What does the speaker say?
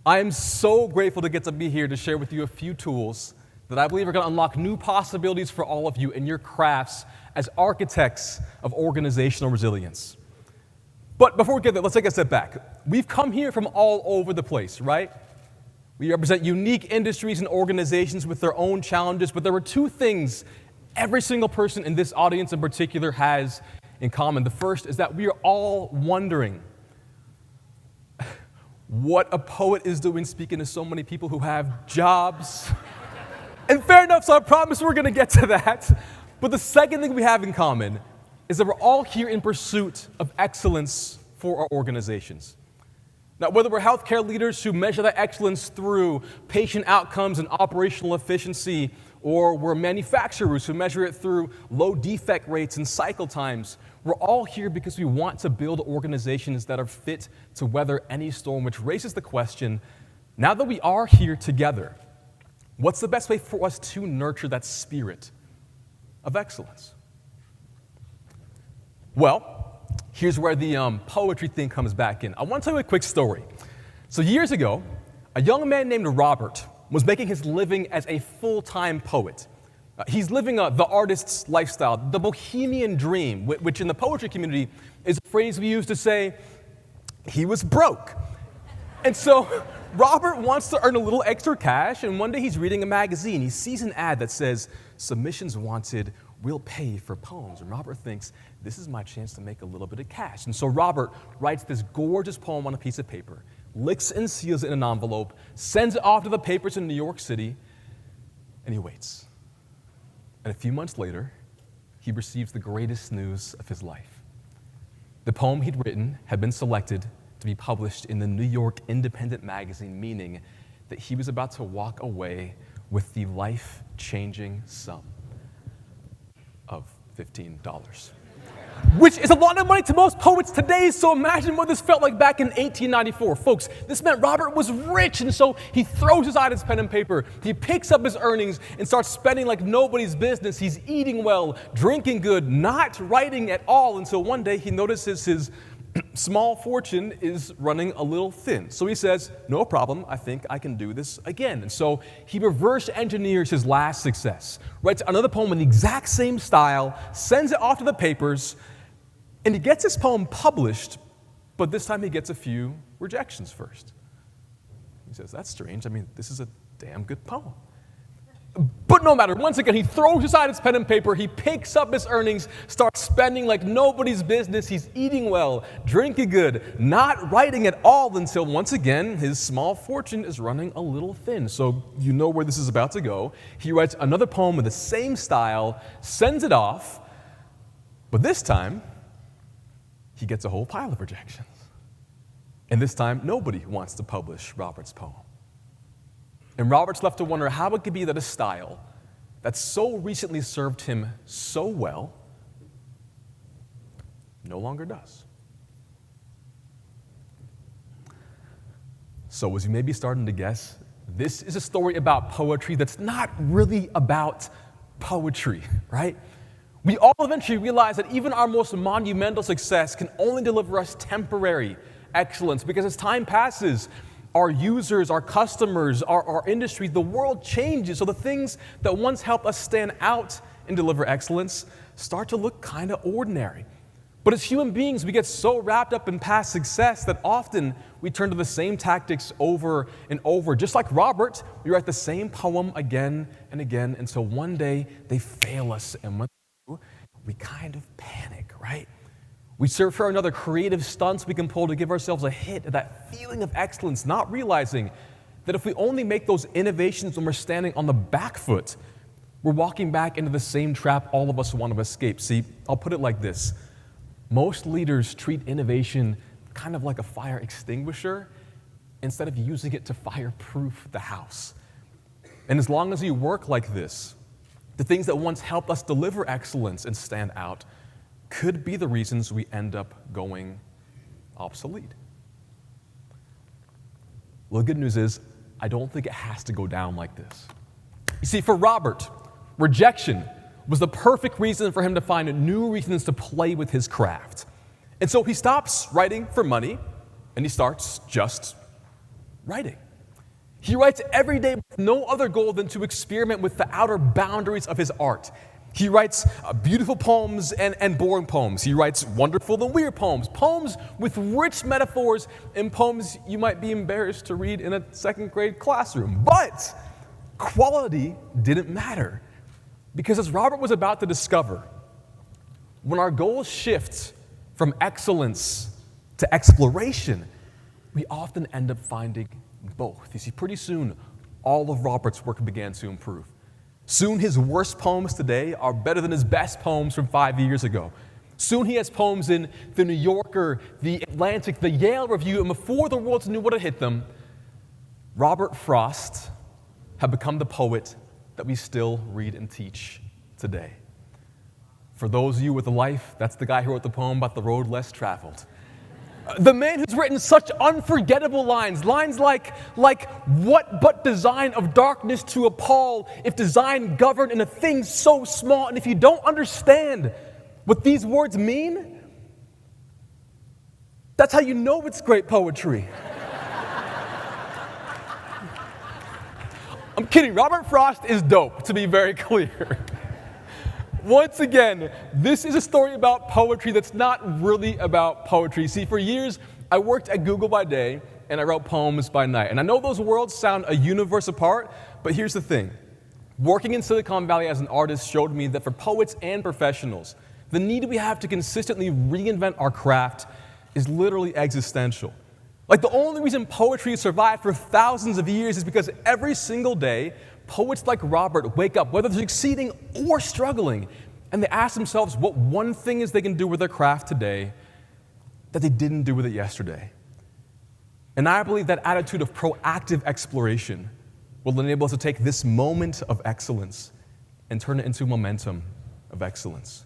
I am so grateful to get to be here to share with you a few tools that I believe are going to unlock new possibilities for all of you in your crafts as architects of organizational resilience. But before we get there, let's take a step back. We've come here from all over the place, right? We represent unique industries and organizations with their own challenges, but there are two things every single person in this audience in particular has in common. The first is that we are all wondering what a poet is doing speaking to so many people who have jobs. And fair enough, so I promise we're going to get to that. But the second thing we have in common is that we're all here in pursuit of excellence for our organizations. Now, whether we're healthcare leaders who measure that excellence through patient outcomes and operational efficiency, or we're manufacturers who measure it through low defect rates and cycle times, we're all here because we want to build organizations that are fit to weather any storm, which raises the question, now that we are here together, what's the best way for us to nurture that spirit of excellence? Well, here's where the poetry thing comes back in. I want to tell you a quick story. So years ago, a young man named Robert was making his living as a full-time poet. He's living the artist's lifestyle, the bohemian dream, which in the poetry community is a phrase we use to say he was broke. And so Robert wants to earn a little extra cash, and one day he's reading a magazine. He sees an ad that says, "Submissions wanted, we'll pay for poems." And Robert thinks, this is my chance to make a little bit of cash. And so Robert writes this gorgeous poem on a piece of paper, licks and seals it in an envelope, sends it off to the papers in New York City, and he waits. And a few months later, he receives the greatest news of his life. The poem he'd written had been selected to be published in the New York Independent magazine, meaning that he was about to walk away with the life-changing sum of $15. Which is a lot of money to most poets today, so imagine what this felt like back in 1894. Folks, this meant Robert was rich, and so he throws aside his pen and paper. He picks up his earnings and starts spending like nobody's business. He's eating well, drinking good, not writing at all, until one day he notices his small fortune is running a little thin. So he says, no problem, I think I can do this again. And so he reverse engineers his last success, writes another poem in the exact same style, sends it off to the papers, and he gets his poem published, but this time he gets a few rejections first. He says, that's strange. I mean, this is a damn good poem. But no matter, once again, he throws aside his pen and paper, he picks up his earnings, starts spending like nobody's business, he's eating well, drinking good, not writing at all, until once again, his small fortune is running a little thin. So you know where this is about to go. He writes another poem in the same style, sends it off, but this time, he gets a whole pile of rejections. And this time, nobody wants to publish Robert's poem. And Robert's left to wonder how it could be that a style that so recently served him so well no longer does. So as you may be starting to guess, this is a story about poetry that's not really about poetry, right? We all eventually realize that even our most monumental success can only deliver us temporary excellence, because as time passes, our users, our customers, our industry, the world changes. So the things that once helped us stand out and deliver excellence start to look kind of ordinary. But as human beings, we get so wrapped up in past success that often we turn to the same tactics over and over. Just like Robert, we write the same poem again and again until one day they fail us, and when they do, we kind of panic, right? We search for another creative stunts we can pull to give ourselves a hit at that feeling of excellence, not realizing that if we only make those innovations when we're standing on the back foot, we're walking back into the same trap all of us want to escape. See, I'll put it like this. Most leaders treat innovation kind of like a fire extinguisher instead of using it to fireproof the house. And as long as we work like this, the things that once helped us deliver excellence and stand out could be the reasons we end up going obsolete. Well, the good news is, I don't think it has to go down like this. You see, for Robert, rejection was the perfect reason for him to find new reasons to play with his craft. And so he stops writing for money, and he starts just writing. He writes every day with no other goal than to experiment with the outer boundaries of his art. He writes beautiful poems and boring poems. He writes wonderful and weird poems, poems with rich metaphors, and poems you might be embarrassed to read in a second grade classroom. But quality didn't matter, because as Robert was about to discover, when our goals shift from excellence to exploration, we often end up finding both. You see, pretty soon, all of Robert's work began to improve. Soon his worst poems today are better than his best poems from 5 years ago. Soon he has poems in the New Yorker, the Atlantic, the Yale Review, and before the world knew what had hit them, Robert Frost had become the poet that we still read and teach today. For those of you with a life, that's the guy who wrote the poem about the road less traveled. The man who's written such unforgettable lines like, what but design of darkness to appall, if design governed in a thing so small, and if you don't understand what these words mean, that's how you know it's great poetry. I'm kidding, Robert Frost is dope, to be very clear. Once again, this is a story about poetry that's not really about poetry. See, for years, I worked at Google by day, and I wrote poems by night. And I know those worlds sound a universe apart, but here's the thing. Working in Silicon Valley as an artist showed me that for poets and professionals, the need we have to consistently reinvent our craft is literally existential. Like, the only reason poetry has survived for thousands of years is because every single day, poets like Robert wake up, whether they're succeeding or struggling, and they ask themselves what one thing is they can do with their craft today that they didn't do with it yesterday. And I believe that attitude of proactive exploration will enable us to take this moment of excellence and turn it into momentum of excellence.